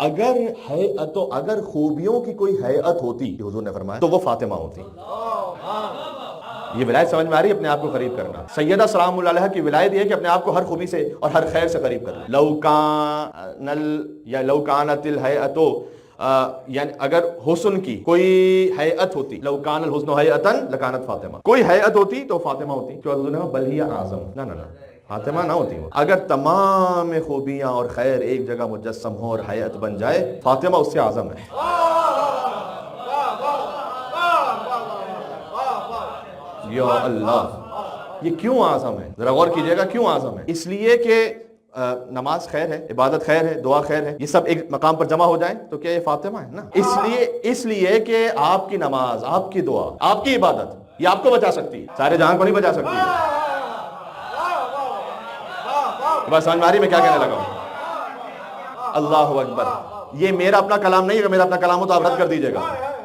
اگر ہیئت اگر خوبیوں کی کوئی ہیئت ہوتی کہ حضور نے فرمایا تو وہ فاطمہ ہوتی. یہ ولایت سمجھ میں آ رہی ہے؟ اپنے آپ کو قریب کرنا. سیدہ سلام اللہ علیہ کی ولایت یہ ہے کہ اپنے آپ کو ہر خوبی سے اور ہر خیر سے قریب کرنا. لو کانت الہیئۃ، یعنی اگر حسن کی کوئی ہیئت ہوتی، لو کان الحسن ہیئۃ لکانت فاطمہ، کوئی ہیئت ہوتی تو فاطمہ ہوتی. جو حضور نے بل ہی اعظم، نہ فاطمہ نہ ہوتی. اگر تمام خوبیاں اور خیر ایک جگہ مجسم ہو اور حیات بن جائے، فاطمہ اس سے اعظم ہے. یا اللہ، یہ کیوں اعظم ہے؟ ذرا غور کیجئے گا کیوں اعظم ہے. اس لیے کہ نماز خیر ہے، عبادت خیر ہے، دعا خیر ہے، یہ سب ایک مقام پر جمع ہو جائیں تو کیا یہ فاطمہ ہے نا. اس لیے کہ آپ کی نماز، آپ کی دعا، آپ کی عبادت یہ آپ کو بچا سکتی ہے، سارے جہاں کو نہیں بچا سکتی ہے. بس سمجھ میں آ رہی میں کیا کہنے لگا ہوں؟ اللہ اکبر. یہ میرا اپنا کلام نہیں ہے، میرا اپنا کلام ہو تو آپ رد کر دیجئے گا.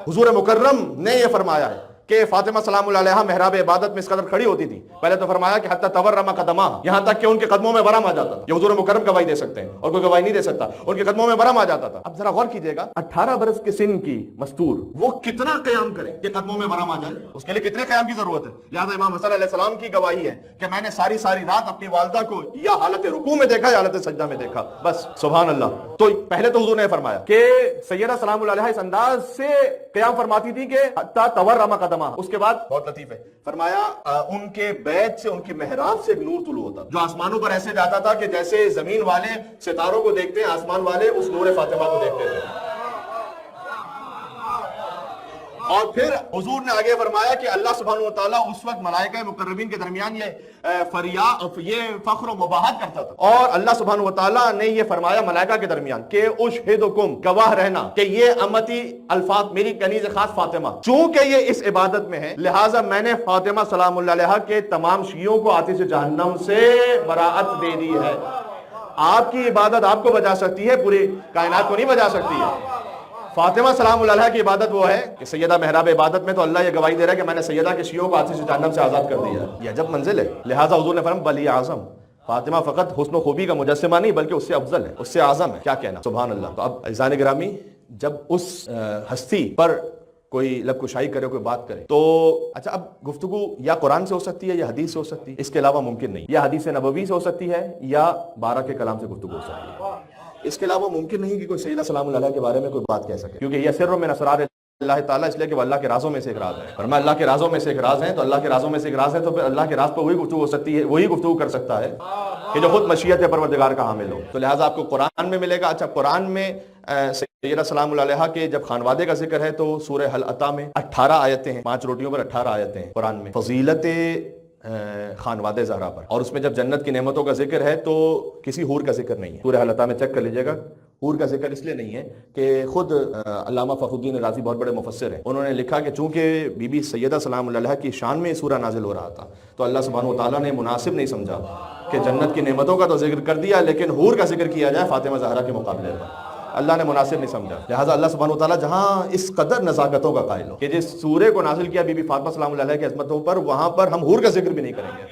حضور مکرم نے یہ فرمایا ہے کہ فاطمہ سلام اللہ علیہا محراب عبادت میں اس قدر کھڑی ہوتی تھی. پہلے تو فرمایا کہ حتی تورم قدمہ، یہاں تک کہ ان کے قدموں میں ورم آ جاتا تھا. یہ حضور مکرم گواہی دے سکتے ہیں اور کوئی گواہی نہیں دے سکتا. ان کے قدموں میں ورم آ جاتا تھا. اب ذرا غور کیجئے گا، 18 برس کے سن کی مستور وہ کتنا قیام کرے کہ قدموں میں ورم آ جائے؟ اس کے لیے کتنے قیام کی ضرورت ہے؟ لہذا امام حسن علیہ السلام کی گواہی ہے کہ میں نے ساری رات اپنی والدہ کو یا حالت رکوع میں دیکھا یا حالت سجدہ میں دیکھا. بس سبحان اللہ. تو پہلے تو حضور نے فرمایا کہ سیدہ سلام اللہ علیہا اس انداز سے قیام فرماتی تھی کہ حتی تورم قدمہ. اس کے بعد بہت لطیف ہے، فرمایا ان کے بیت سے، ان کی محراب سے ایک نور طلوع ہوتا جو آسمانوں پر ایسے جاتا تھا کہ جیسے زمین والے ستاروں کو دیکھتے ہیں، آسمان والے اس نور فاطمہ کو دیکھتے تھے. اور پھر حضور نے آگے فرمایا کہ اللہ سبحانہ وتعالیٰ اس وقت ملائکہ مقربین کے درمیان یہ فخر و مباحت کرتا تھا. اور اللہ سبحانہ وتعالیٰ نے یہ فرمایا ملائکہ کے درمیان کہ اشہدکم، گواہ رہنا کہ یہ امتی الفاظ میری کنیز خاص فاطمہ، چونکہ یہ اس عبادت میں ہے لہٰذا میں نے فاطمہ سلام اللہ علیہا کے تمام شیعوں کو آتش جہنم سے براعت دے دی ہے. آپ کی عبادت آپ کو بچا سکتی ہے، پوری کائنات کو نہیں بچا سکتی ہے. فاطمہ سلام اللہ علیہ کی عبادت وہ ہے کہ سیدہ محراب عبادت میں تو اللہ یہ گواہی دے رہا ہے کہ میں نے سیدہ کے شیعوں کو آتش جہنم سے آزاد کر دیا. یہ عجب منزل ہے. لہٰذا حضور نے فرمایا بلی اعظم، فاطمہ فقط حسن و خوبی کا مجسمہ نہیں بلکہ اس سے افضل ہے، اس سے اعظم ہے. کیا کہنا، سبحان اللہ. تو اب عزیزان گرامی، جب اس ہستی پر کوئی لب کشائی کرے، کوئی بات کرے تو اچھا، اب گفتگو یا قرآن سے ہو سکتی ہے یا حدیث سے ہو سکتی ہے، اس کے علاوہ ممکن نہیں. یا حدیث نبوی سے ہو سکتی ہے یا بارہ کے کلام سے گفتگو ہو سکتی ہے. اس کے علاوہ ممکن نہیں کہ کوئی سیدہ سلام اللہ علیہ کے بارے میں کوئی بات کہہ سکے، کیونکہ یہ سر من اسرار اللہ تعالیٰ، اس لیے کہ وہ اللہ کے رازوں میں سے ایک راز ہے. فرمایا اللہ کے رازوں میں سے ایک راز ہے، تو اللہ کے رازوں میں سے ایک راز ہے تو پھر اللہ کے راز پر وہی گفتگو ہو سکتی ہے، وہی گفتگو کر سکتا ہے کہ جو خود مشیت پروردگار کا حامل ہو. تو لہٰذا آپ کو قرآن میں ملے گا. اچھا، قرآن میں سیدہ سلام اللہ علیہ کے جب خانوادے کا ذکر ہے تو سورہ حل عطا میں 18 آیتیں ہیں، 5 روٹیوں پر 18 آیتیں ہیں قرآن میں، فضیلت خانواد زہرا پر. اور اس میں جب جنت کی نعمتوں کا ذکر ہے تو کسی حور کا ذکر نہیں ہے. سورہ حل عطا میں چیک کر لیجئے گا، حور کا ذکر اس لیے نہیں ہے کہ خود علامہ فخر الدین رازی بہت بڑے مفسر ہیں، انہوں نے لکھا کہ چونکہ بی بی سیدہ سلام اللہ علیہ کی شان میں سورہ نازل ہو رہا تھا تو اللہ سبحانہ وتعالیٰ نے مناسب نہیں سمجھا کہ جنت کی نعمتوں کا تو ذکر کر دیا لیکن حور کا ذکر کیا جائے فاطمہ زہرا کے مقابلے پر. اللہ نے مناسب نہیں سمجھا. لہٰذا اللہ سبحانہ وتعالیٰ جہاں اس قدر نزاکتوں کا قائل ہو کہ جس سورے کو نازل کیا بی بی فاطمہ سلام اللہ علیہ کی عظمتوں پر، وہاں پر ہم حور کا ذکر بھی نہیں کریں گے،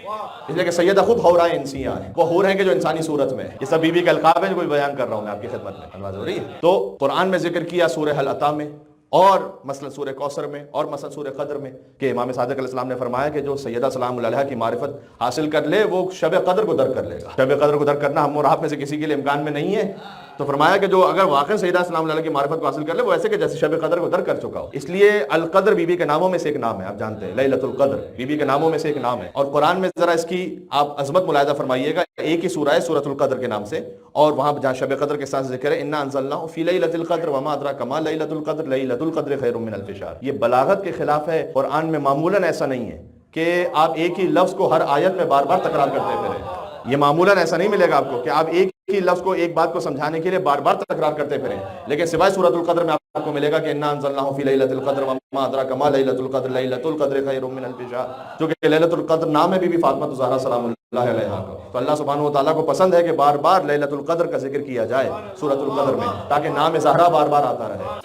اس لیے کہ سیدہ خود حورہ انسیہ ہیں، وہ حور ہیں کہ جو انسانی صورت میں ہے. یہ سب بی بی کا القاب ہے جو کوئی بیان کر رہا ہوں میں آپ کی خدمت میں. اندازہ ہو رہی ہے؟ تو قرآن میں ذکر کیا سورہ حل عطا میں، اور مثلا سورہ کوثر میں، اور مثلا سورہ قدر میں کہ امام صادق علیہ السلام نے فرمایا کہ جو سیدہ سلام اللہ علیہ کی معرفت حاصل کر لے وہ شب قدر کو در کر لے گا. شب قدر کو در کرنا ہم اور آپ میں سے کسی کے لیے امکان میں نہیں ہے. تو فرمایا کہ جو اگر واقعی سیدہ سلام اللہ علیہ کی معرفت کو حاصل کر لے وہ ایسے کہ جیسے شب قدر کو در کر چکا ہو. اس لیے القدر بی بی کے ناموں میں سے ایک نام ہے، آپ جانتے ہیں لیلۃ القدر بی بی کے ناموں میں سے ایک نام ہے. اور قرآن میں ذرا اس کی آپ عظمت ملاحظہ فرمائیے گا، ایک ہی سورہ ہے سورۃ القدر کے نام سے، اور وہاں جہاں شب قدر کے ساتھ ذکر ہے انا انزلناہ فی لیلۃ القدر وما ادراک ما لیلۃ القدر لیلۃ القدر خیر من الف شہر. یہ بلاغت کے خلاف ہے. قرآن میں معمولاً ایسا نہیں ہے کہ آپ ایک ہی لفظ کو ہر آیت میں بار بار تکرار کرتے پھریں. یہ معمولاً ایسا نہیں ملے گا آپ کو کہ آپ ایک ہی لفظ کو ایک بات کو سمجھانے کے لیے بار بار تکرار کرتے پھریں. لیکن سوائے سورۃ القدر میں آپ کو ملے گا کہ انا انزلناہ فی لیلۃ القدر وما ادراک ما لیلۃ القدر لیلۃ القدر خیر من الف شہر، جو کہ لیلۃ القدر نام ہے بی بی فاطمہ زہرا سلام اللہ علیہا کا. تو اللہ سبحانہ وتعالیٰ کو پسند ہے کہ بار بار لیلۃ القدر کا ذکر کیا جائے سورۃ القدر میں تاکہ نام زہرا بار بار آتا رہے.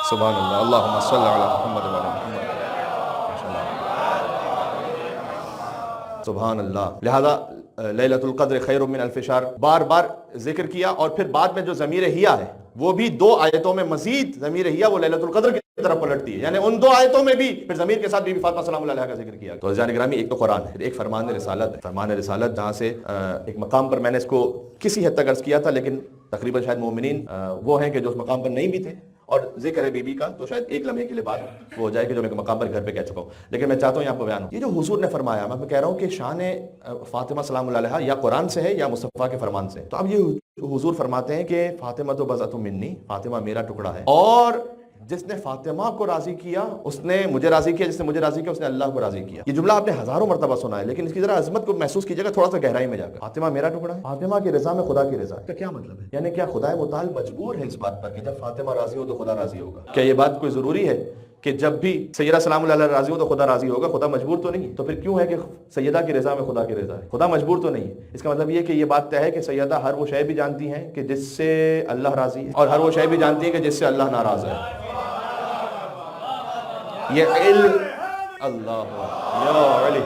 سبحان اللہ. اللہم صل علی محمد و علی محمد. سبحان اللہ. لہذا لیلۃ القدر خیر من الف شہر بار بار ذکر کیا. اور پھر بعد میں جو ضمیر ہیا ہے وہ بھی 2 آیتوں میں مزید ضمیر ہیہ وہ لیلۃ القدر کی طرف پلٹتی ہے، یعنی ان 2 آیتوں میں بھی پھر ضمیر کے ساتھ بی بی فاطمہ سلام اللہ علیہا کا ذکر کیا۔ تو عزیزان گرامی، ایک تو قرآن ہے، ایک فرمان رسالت ہے۔ فرمان رسالت جہاں سے ایک مقام پر میں نے اس کو کسی حد تک عرض کیا تھا، لیکن تقریباً شاید مومنین وہ ہیں کہ جو اس مقام پر نہیں بھی تھے، اور ذکر ہے بی بی کا تو شاید ایک لمحے کے لیے بات وہ ہو جائے کہ جو میں مقام پر گھر پہ کہہ چکا ہوں، لیکن میں چاہتا ہوں یہاں پر بیان ہوں۔ یہ جو حضور نے فرمایا، میں کہہ رہا ہوں کہ شان فاطمہ سلام اللہ علیہا یا قرآن سے ہے یا مصطفیٰ کے فرمان سے۔ تو اب یہ حضور فرماتے ہیں کہ فاطمہ تو بضعۃ منی، فاطمہ میرا ٹکڑا ہے، اور جس نے فاطمہ کو راضی کیا اس نے مجھے راضی کیا، جس نے مجھے راضی کیا اس نے اللہ کو راضی کیا۔ یہ جملہ آپ نے ہزاروں مرتبہ سنا ہے، لیکن اس کی ذرا عظمت کو محسوس کیجیے گا تھوڑا سا گہرائی میں جا کر۔ فاطمہ میرا ٹکڑا ہے، فاطمہ کی رضا میں خدا کی رضا ہے، کا کیا مطلب ہے؟ یعنی کیا خدا متعال مجبور ہے اس بات پر کہ جب فاطمہ راضی ہو تو خدا راضی ہوگا؟ کیا یہ بات کوئی ضروری ہے کہ جب بھی سیدہ سلام اللہ علیہ راضی ہو تو خدا راضی ہوگا؟ خدا مجبور تو نہیں، تو پھر کیوں ہے کہ سیدہ کی رضا میں خدا کی رضا ہے؟ خدا مجبور تو نہیں۔ اس کا مطلب یہ کہ یہ بات طے ہے کہ سیدہ ہر وہ شے بھی جانتی ہیں کہ جس سے اللہ راضی ہے، اور ہر وہ شے بھی جانتی ہیں کہ جس سے اللہ ناراض ہے۔ یہ علم اللہ یا علی،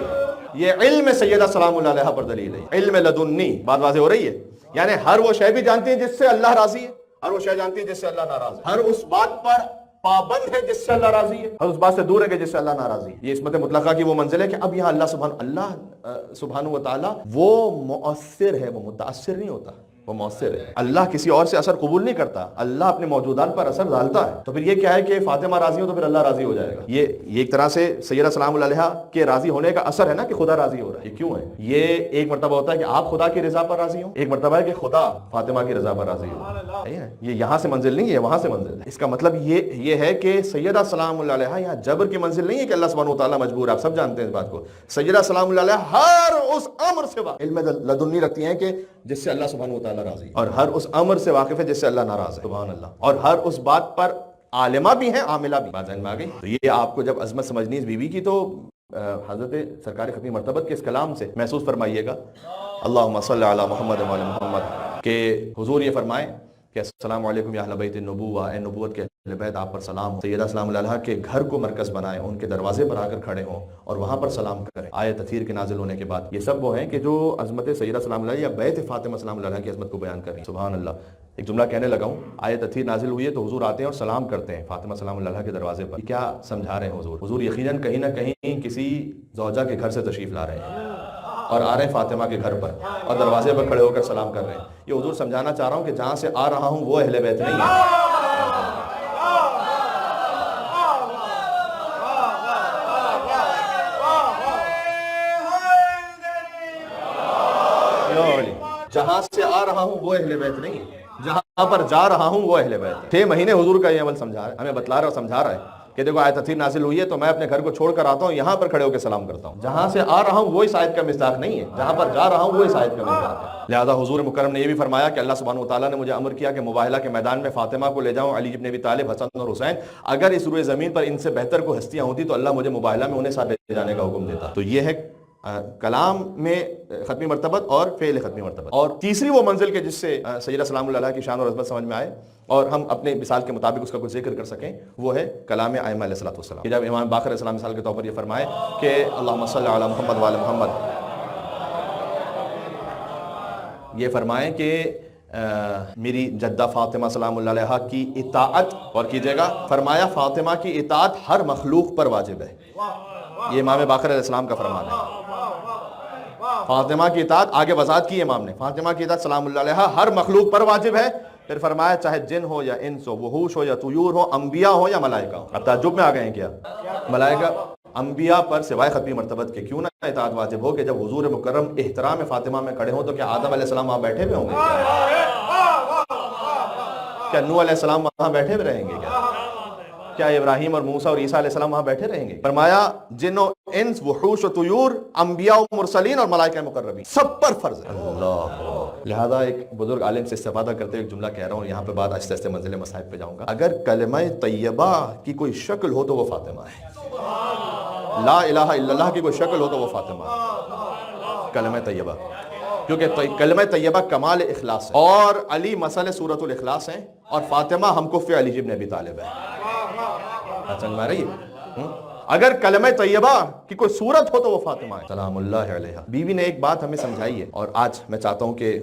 یہ علم سیدہ سلام اللہ علیہا پر دلیل ہے، علم لدنی۔ بات واضح ہو رہی ہے؟ یعنی ہر وہ شے بھی جانتی ہیں جس سے اللہ راضی ہے، ہر وہ شے جانتی ہے جس سے اللہ ناراض ہے، ہر اس بات پر پابند ہے جس سے اللہ راضی ہے، ہر اس بات سے دور ہے کہ جس سے اللہ ناراضی ہے۔ یہ عصمت مطلقہ کی وہ منزل ہے کہ اب یہاں اللہ سبحانہ و تعالی وہ مؤثر ہے، وہ متاثر نہیں ہوتا، وہ مؤثر ہے۔ اللہ کسی اور سے اثر قبول نہیں کرتا، اللہ اپنے موجودات پر اثر ڈالتا ہے۔ تو پھر یہ کیا ہے کہ فاطمہ راضی ہو تو پھر اللہ راضی ہو جائے گا۔ یہ ایک طرح سے سیدہ سلام اللہ علیہا کے راضی ہونے کا اثر ہے نا کہ خدا راضی ہو رہا ہے۔ یہ کیوں ہے؟ یہ ایک مرتبہ ہوتا ہے کہ آپ خدا کی رضا پر راضی ہوں، ایک مرتبہ ہے کہ خدا فاطمہ کی رضا پر راضی ہو۔ یہ یہاں سے منزل نہیں ہے، وہاں سے منزل ہے۔ اس کا مطلب یہ ہے کہ سیدہ سلام اللہ علیہا یہاں جبر کی منزل نہیں ہے کہ اللہ سبحانہ و تعالیٰ مجبور ہے، آپ سب جانتے ہیں اس بات کو۔ سیدہ سلام اللہ علیہا ہر اس امر سے علم لدنی رکھتی ہیں کہ جس سے اللہ سبحانہ و تعالیٰ راضی ہے، اور ہر اس امر سے واقف ہے جس سے اللہ ناراض ہے، سبحان اللہ، اور ہر اس بات پر عالمہ بھی ہیں، عاملہ بھی۔ بات ذہن میں آ گئی؟ تو یہ آپ کو جب عظمت سمجھنی اس بیوی کی تو حضرت سرکار ختمی مرتبت کے اس کلام سے محسوس فرمائیے گا، اللہم صلی علی محمد و علی محمد، کہ حضور یہ فرمائیں کہ السلام علیکم یا اہل بیت النبوہ، اے نبوت کے اہل بیت آپ پر سلام ہو۔ سیدہ سلام اللہ علیہا کے گھر کو مرکز بنائیں، ان کے دروازے پر آ کر کھڑے ہوں اور وہاں پر سلام کریں آیت تطہیر کے نازل ہونے کے بعد۔ یہ سب وہ ہیں کہ جو عظمت سیدہ سلام اللہ علیہا یا بیت فاطمہ سلام اللہ علیہا کی عظمت کو بیان کر رہی ہیں۔ سبحان اللہ۔ ایک جملہ کہنے لگا ہوں، آیت تطہیر نازل ہوئی ہے تو حضور آتے ہیں اور سلام کرتے ہیں فاطمہ سلام اللہ علیہا کے دروازے پر۔ کیا سمجھا رہے ہیں حضور؟ حضور یقیناً کہیں نہ کہیں کسی زوجہ کے گھر سے تشریف لا رہے ہیں اور آ رہے ہیں فاطمہ کے گھر پر اور دروازے پر کھڑے ہو کر سلام کر رہے ہیں۔ یہ حضور سمجھانا چاہ رہا ہوں کہ جہاں سے آ رہا ہوں وہ اہل بیت نہیں ہے۔ جہاں سے آ رہا ہوں وہ اہل بیت نہیں ہے، جہاں پر جا رہا ہوں وہ اہل بیت ہے۔ 6 مہینے حضور کا یہ عمل سمجھا رہا ہے، ہمیں بتلا رہا اور سمجھا رہا ہے کہ دیکھو آیت تطہیر نازل ہوئی ہے تو میں اپنے گھر کو چھوڑ کر آتا ہوں، یہاں پر کھڑے ہو کے سلام کرتا ہوں۔ جہاں سے آ رہا ہوں وہ اس آیت کا مصداق نہیں ہے، جہاں پر جا رہا ہوں وہ اس آیت کا مصداق ہے۔ لہذا حضور مکرم نے یہ بھی فرمایا کہ اللہ سبحانہ و تعالیٰ نے مجھے امر کیا کہ مباہلہ کے میدان میں فاطمہ کو لے جاؤں، علی ابن ابی طالب، حسن اور حسین، اگر اس روئے زمین پر ان سے بہتر کو ہستیاں ہوتی تو اللہ مجھے مباہلہ میں انہیں ساتھ لے جانے کا حکم دیتا۔ تو یہ ہے کلام میں ختمی مرتبت اور فعل ختمی مرتبت۔ اور تیسری وہ منزل کے جس سے سیدہ سلام اللہ علیہ کی شان اور عظمت سمجھ میں آئے اور ہم اپنے مثال کے مطابق اس کا کچھ ذکر کر سکیں، وہ ہے کلام ائمہ علیہ السلام کہ جب امام باقر علیہ السلام مثال کے طور پر یہ فرمائے کہ اللہم صلی علی محمد وعلی محمد، یہ فرمائیں کہ میری جدہ فاطمہ سلام اللہ علیہا کی اطاعت، اور کیجئے گا، فرمایا فاطمہ کی اطاعت ہر مخلوق پر واجب ہے۔ یہ امام باقر علیہ السلام کا فرمان ہے۔ فاطمہ کی اطاعت، آگے وضاحت کی امام نے، فاطمہ کی اطاعت سلام اللہ علیہا ہر مخلوق پر واجب ہے۔ پھر فرمایا چاہے جن ہو یا انس ہو، وحوش ہو یا طیور ہو، انبیاء ہو یا ملائکہ ہو۔ اب تعجب میں آ گئے ہیں کیا؟ ملائکہ انبیاء پر سوائے ختمی مرتبت کے کیوں نہ اطاعت واجب ہو کہ جب حضور مکرم احترام فاطمہ میں کھڑے ہوں تو کیا آدم علیہ السلام وہاں بیٹھے ہوئے ہوں گے؟ کیا نوح علیہ السلام وہاں بیٹھے ہوئے رہیں گے؟ کیا ابراہیم اور موسیٰ اور عیسیٰ علیہ السلام وہاں بیٹھے رہیں گے؟ فرمایا جن و انس، وحوش و طیور، انبیاء و مرسلین اور ملائکہ مقربین، سب پر فرض ہے۔ اللہ، لہذا ایک بزرگ عالم سے استفادہ کرتے ہوئے ایک جملہ کہہ رہا ہوں، یہاں پہ بات آہستہ آہستہ منزل مصائب پہ جاؤں گا۔ اگر کلمہ طیبہ کی کوئی شکل ہو تو وہ فاطمہ ہے، لا الہ الا اللہ کی کوئی شکل ہو تو وہ فاطمہ ہے، کلمہ طیبہ، کیونکہ کلمہ طیبہ کمال اخلاص ہے، اور علی مسئلہ سورۃ الاخلاص ہیں، اور فاطمہ ہم کف علی ابن ابی طالب ہے۔ سمجھ میں آ رہی ہے؟ اگر کلمہ طیبہ کی کوئی صورت ہو تو وہ فاطمہ ہے سلام اللہ علیہا۔ بیوی نے ایک بات ہمیں سمجھائی ہے، اور آج میں چاہتا ہوں کہ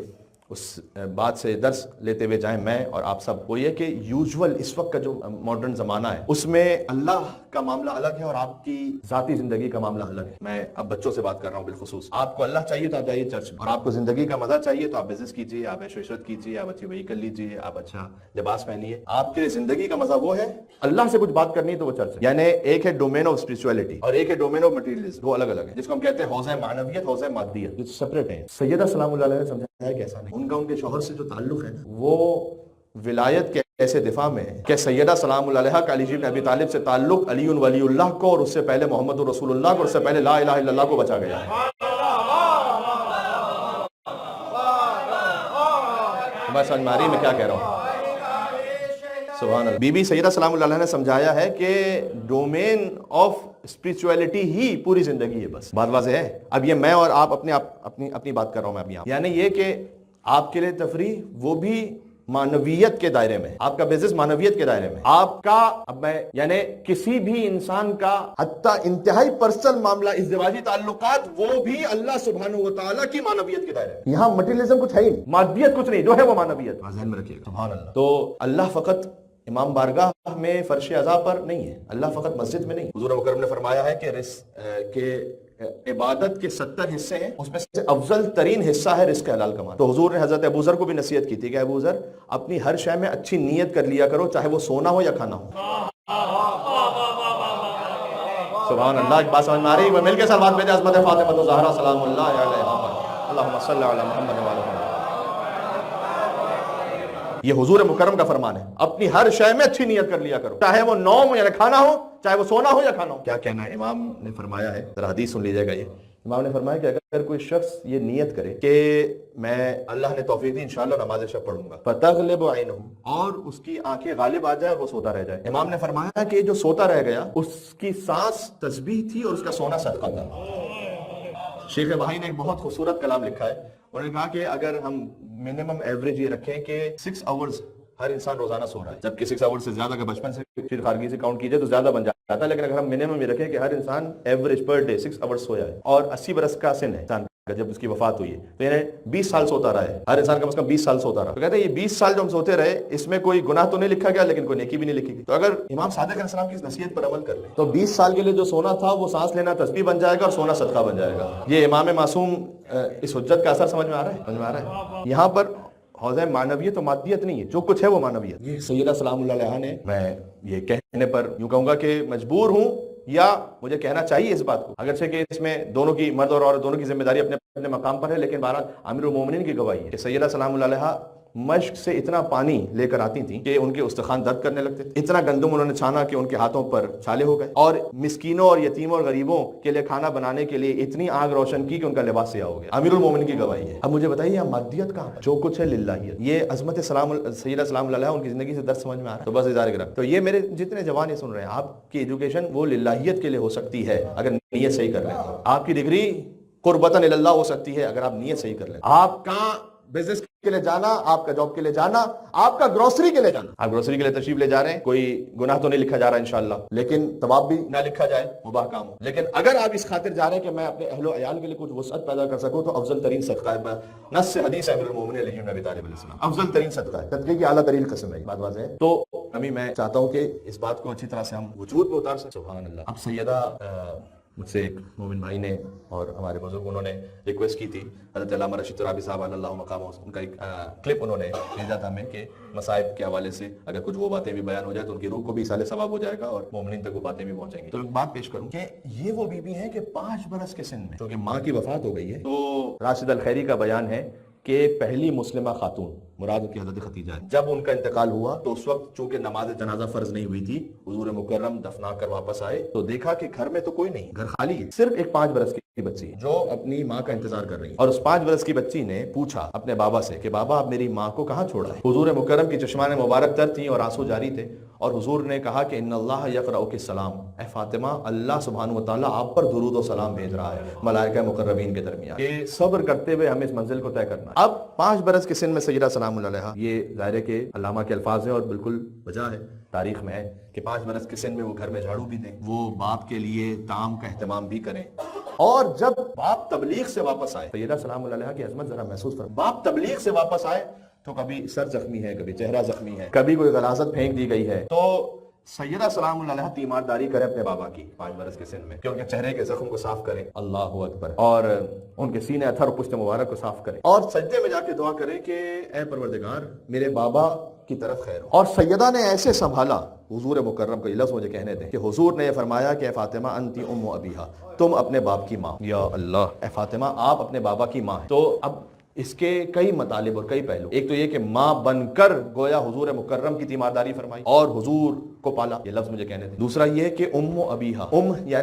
اس بات سے درس لیتے ہوئے جائیں میں اور آپ سب، وہ یہ کہ یوزول اس وقت کا جو ماڈرن زمانہ ہے اس میں اللہ کا معاملہ الگ ہے اور آپ کی ذاتی زندگی کا معاملہ الگ ہے. میں اب بچوں سے بات کر رہا ہوں بالخصوص. آپ کو اللہ چاہیے تو آپ جائیے چرچ میں، اور آپ کو زندگی کا مزہ چاہیے تو آپ بزنس کیجیے، آپ عیش و عشرت کیجیے، آپ اچھی وہیکل لیجیے، آپ اچھا لباس پہنیے. آپ کے زندگی کا مزہ وہ ہے. اللہ سے کچھ بات کرنی ہے تو وہ چرچ ہے. یعنی ایک ہے ڈومین آف اسپرچولیٹی اور ایک ہے ڈومین آف مٹیریلزم. وہ الگ الگ ہے، جس کو ہم کہتے ہیں حوزہ معنویت، حوزہ مادیت، جو سپریٹ ہیں. سیدہ سلام اللہ علیہ نے سمجھایا ہے کہ ایسا نہیں. ان کے شوہر سے جو تعلق ہے وہ ولایت کے ایسے دفاع میں ہے کہ سیدہ سلام اللہ علیہ کا علی بن ابی طالب سے تعلق علی ولی اللہ کو اور اس سے پہلے محمد رسول اللہ کو اور اس سے پہلے لا الہ الا اللہ کو بچا گیا ہے. میں سمجھ میں آ رہی میں کیا کہہ رہا ہوں؟ سبحان اللہ. بی بی سیدہ سلام اللہ علیہ نے سمجھایا ہے کہ ڈومین آف اسپرچولیٹی ہی پوری زندگی ہے. بس بات واضح ہے. اب یہ میں اور آپ اپنی بات کر رہا ہوں میں اپنی آپ، یعنی یہ کہ آپ کے لیے تفریح وہ بھی معنویت کے دائرے میں، آپ کا بزنس معنویت کے دائرے میں، آپ کا اب میں یعنی کسی بھی انسان کا حتیٰ انتہائی پرسنل معاملہ ازدواجی تعلقات وہ بھی اللہ سبحانہ و تعالیٰ کی معنویت کے دائرے میں. یہاں مٹیریلزم کچھ ہے ہی نہیں، مادیت کچھ نہیں، جو ہے وہ معنویت. ذہن میں رکھیے گا. سبحان اللہ. تو اللہ فقط امام بارگاہ میں فرش عزا پر نہیں ہے، اللہ فقط مسجد میں نہیں. حضور مکرم نے فرمایا ہے کہ عبادت کے 70 حصے ہیں، اس میں سے افضل ترین حصہ ہے رزق حلال کمانا. تو حضور نے حضرت ابو ذر کو بھی نصیحت کی تھی کہ ابو ذر اپنی ہر شے میں اچھی نیت کر لیا کرو، چاہے وہ سونا ہو یا کھانا ہو. سبحان اللہ. ایک بات سمجھ میں آ رہی ہے؟ مل کے سلوات بھیجیں عظمت فاطمہ الزہرا سلام اللہ علیہا. اللہم صلی علی محمد و علی محمد. یہ حضور مکرم کا فرمان ہے، اپنی ہر شے میں اچھی نیت کر لیا کرو، چاہے وہ نوم یعنی کھانا ہو، چاہے وہ سونا ہو یا کھانا ہو. کیا کہنا ہے امام نے فرمایا ہے، ذرا حدیث سن لیجیے گا. یہ امام نے فرمایا کہ اگر کوئی شخص یہ نیت کرے کہ میں اللہ نے توفیق دی انشاءاللہ نماز شب پڑھوں گا، فتغلب عینہ، اور اس کی آنکھیں غالب آ جائے اور وہ سوتا رہ جائے. امام نے فرمایا کہ جو سوتا رہ گیا اس کی سانس تسبیح تھی اور اس کا سونا صدقہ تھا. شیخ بھائی نے ایک بہت خوبصورت کلام لکھا ہے. انہوں نے کہا کہ اگر ہم منیمم ایوریج یہ رکھیں کہ 6 آورز ہر انسان روزانہ سو رہا ہے، جبکہ 6 آورز سے زیادہ اگر بچپن سے پھر خارگی سے کاؤنٹ کیجئے تو زیادہ بن جاتا ہے، لیکن اگر ہم منیمم یہ رکھیں کہ ہر انسان ایوریج پر ڈے 6 آورز سویا ہے اور 80 برس کا سن ہے انسان کا جب اس کی وفات ہوئی ہے، تو یعنی 20 سال سوتا رہا ہے. ہر انسان کم از کم 20 سال سوتا رہا. تو کہتے ہیں یہ 20 سال جو ہم سوتے رہے اس میں کوئی گناہ تو نہیں لکھا گیا لیکن کوئی نیکی بھی نہیں لکھی گئی. تو اگر امام صادق علیہ السلام کی اس نصیحت پر عمل کر لیں تو 20 سال کے لیے جو سونا تھا وہ سانس لینا تسبیح بن جائے گا اور سونا صدقہ بن جائے گا. یہ امام معصوم اس حجت کا اثر سمجھ میں آ رہا ہے؟ سمجھ میں آ رہا ہے. یہاں پر حوزہ معنویت و مادیت نہیں ہے، جو کچھ ہے وہ معنویت. یہ سیدہ سلام اللہ علیہ نے، میں یہ کہنے پر یوں کہوں گا کہ مجبور ہوں یا مجھے کہنا چاہیے اس بات کو، اگرچہ کہ اس میں دونوں کی، مرد اور عورت دونوں کی ذمہ داری اپنے اپنے مقام پر ہے، لیکن بہرحال امیر المومنین کی گواہی ہے کہ سیدہ سلام اللہ علیہ مشق سے اتنا پانی لے کر آتی تھیں کہ ان کے استخوان درد کرنے لگتے تھے. اتنا گندم انہوں نے چھانا کہ ان کے ہاتھوں پر چھالے ہو گئے، اور مسکینوں اور یتیموں اور غریبوں کے لیے کھانا بنانے کے لیے اتنی آگ روشن کی کہ ان کا لباس سیاہ ہو گیا. امیر المومنین کی گواہی ہے. اب مجھے بتائیے یہ مادیت کہاں ہے؟ جو کچھ ہے للہیت. یہ عظمت سیدہ سلام اللہ علیہ ان کی زندگی سے درس سمجھ میں آ رہا ہے؟ تو بس اظہار کرم. تو یہ میرے جتنے جوان یہ سن رہے ہیں، آپ کی ایجوکیشن وہ للہیت کے لیے ہو سکتی ہے اگر نیت صحیح کر لیں. آپ کی ڈگری قربتاً الی اللہ ہو سکتی ہے اگر آپ نیت صحیح کر لیں. آپ کا بزنس کے لیے جانا، آپ کا جاب کے لیے جانا، آپ کا گروسری کے لیے جانا، آپ گروسری کے لیے تشریف لے جا رہے ہیں، کوئی گناہ تو نہیں لکھا جا رہا انشاءاللہ، لیکن ثواب بھی نہ لکھا جائے مباح کام ہو. لیکن اگر آپ اس خاطر جا رہے ہیں کہ میں اپنے اہل و عیال کے لیے کچھ وسعت پیدا کر سکوں تو افضل ترین صدقہ ہے. نص حدیث امیر المومنین علی بن ابی طالب علیہ السلام، افضل ترین صدقہ ہے، صدقے کی اعلیٰ ترین قسم ہے. بات واضح ہے. تو ابھی میں چاہتا ہوں کہ اس بات کو اچھی طرح سے ہم وجود میں اتار سکیں. سبحان اللہ. اب سیدہ مجھ سے ایک مومن بھائی نے اور ہمارے بزرگ انہوں نے ریکویسٹ کی تھی، حضرت علامہ رشید ترابی صاحب علی اللہ مقامہ، ان کا ایک کلپ انہوں نے بھیجا تھا ہمیں کہ مصائب کے حوالے سے اگر کچھ وہ باتیں بھی بیان ہو جائے تو ان کی روح کو بھی اصالِ ثواب ہو جائے گا اور مومنین تک وہ باتیں بھی پہنچیں گی. تو ایک بات پیش کروں کہ یہ وہ بی بی ہیں کہ 5 برس کے سن میں، کیونکہ ماں کی وفات ہو گئی ہے، تو راشد الخیری کا بیان ہے کہ پہلی مسلمہ خاتون مراد کی حضرت خدیجہ ہے. جب ان کا انتقال ہوا تو اس وقت چونکہ نماز جنازہ فرض نہیں ہوئی تھی، حضور مکرم دفنا کر واپس آئے تو دیکھا کہ گھر میں تو کوئی نہیں، گھر خالی ہے، صرف ایک 5 برس کی بچی جو اپنی ماں کا انتظار کر رہی ہے. اور اس 5 برس کی بچی نے پوچھا اپنے بابا سے کہ بابا آپ میری ماں کو کہاں چھوڑا ہے؟ حضور مکرم کی چشمان مبارک تر تھیں اور آنسو جاری تھے، اور حضور نے کہا کہ ان اللہ یقرؤک السلام، اے فاطمہ اللہ سبحانہ و تعالیٰ آپ پر درود و سلام بھیج رہا ہے ملائکہ مقربین کے درمیان، کہ صبر کرتے ہوئے ہمیں اس منزل کو طے کرنا ہے. اب 5 برس کے سن میں سیدہ سلام اللہ علیہا، یہ ظاہر ہے کہ علامہ کے الفاظ ہیں اور بالکل وجہ ہے، تاریخ میں ہے کہ 5 برس کے سن میں وہ گھر میں جھاڑو بھی دیں، وہ باپ کے لیے طعام کا اہتمام بھی کریں، اور جب باپ تبلیغ سے واپس آئے، سیدہ سلام اللہ علیہا کی عظمت ذرا محسوس فرمائیں، باپ تبلیغ سے واپس آئے تو کبھی سر زخمی ہے، کبھی چہرہ زخمی ہے، کبھی کوئی غلاظت پھینک دی گئی ہے، تو سیدہ سلام اللہ علیہا تیمارداری کرے اپنے بابا کی 5 برس کے سن میں کہ ان کے چہرے کے زخم کو صاف کریں، اللہ اکبر، اور ان کے سینے اتھر و پشت مبارک کو صاف کریں، اور سجدے میں جا کے دعا کریں کہ اے پروردگار میرے بابا کی طرف خیر ہو۔ اور سیدہ نے ایسے سنبھالا، حضور مکرم کو یہ لفظ مجھے کہنے دیں کہ حضور نے یہ فرمایا کہ اے فاطمہ انتی ام ابیہا، تم اپنے باپ کی ماں، یا اللہ، اے فاطمہ آپ اپنے بابا کی ماں ہیں۔ تو اب اس کے کئی مطالب اور کئی پہلو، ایک تو یہ کہ ماں بن کر گویا حضور مکرم کی تیمارداری فرمائی اور حضور کو پالا، یہ لفظ مجھے کہنے دیں۔ دوسرا یہ کہ ام ابیہا، یعنی